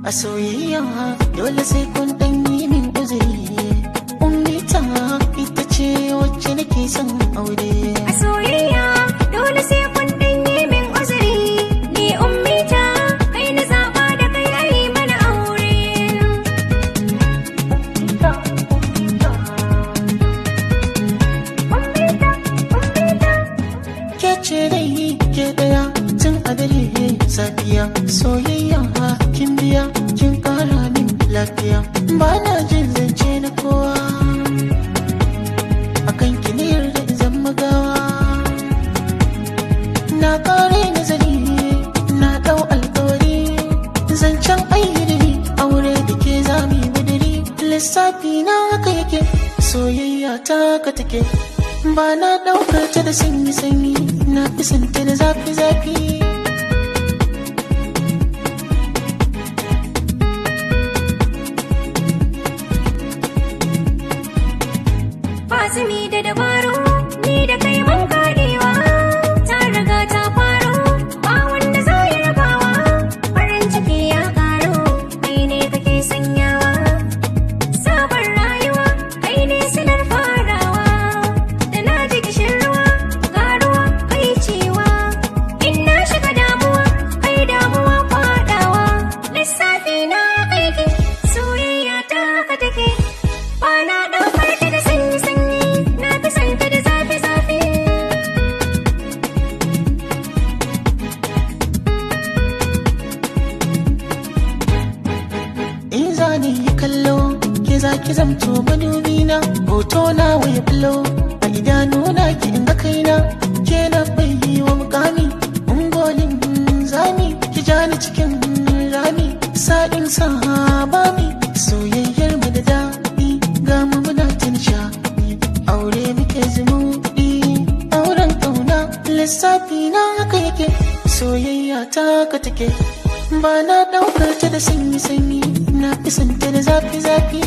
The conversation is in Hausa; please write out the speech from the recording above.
a soyayya dole sai kun dan yi min uzuri. Ummita ita ce wacce nake son aure. A soyayya dole sai kun dan yi min uzuri. Ni ummita kai na zaba da kai ai mana aure. Ummita ke ce dai ke daya tun a dare safiya. Soyayya kin biya kin kara min lafiya. Ba na jin zance na kowa akan ki ne yarda in zan magawa. Na kare nazari na dau alkawari zancen ayyiri aure da ke zami budiri. Lissafi na haka yake soyayya ta ka take. Ba na daukar ta da sanyi-sanyi na fi santa da zafi-zafi. Fasimi da dabaru ni da kai mun kadewa. Ta riga ta faro ba wanda za ya rabawa. Farin ciki ya karo kai ne kake sanyawa. Sabon rayuwa kai ne silar farawa. Da na ji kishin ruwa ga ruwa kai ciwa. In na shiga damuwa kai damuwa fadawa. Lissafi na aiki soyayya ta ka take. Ba na ɗaukar ta da sanyi-sanyi na fi santa da zafi-zafi. In za ni yi kallo ke za ki zamto madubi na. Hoto na waya bullo a idanuna ki inga kaina. Ke na bai wa mukami ungolin zami. Ki ja ni cikin rami sa'in sahabami. Soyayyar mu da daɗi ga mu muna tun shaɗi. Aure muke zumuɗi auren ƙauna. Lissafi na haka yake soyayya ta ka take. Ba na ɗaukar ta da sanyi-sanyi na fi santa da zafi-zafi.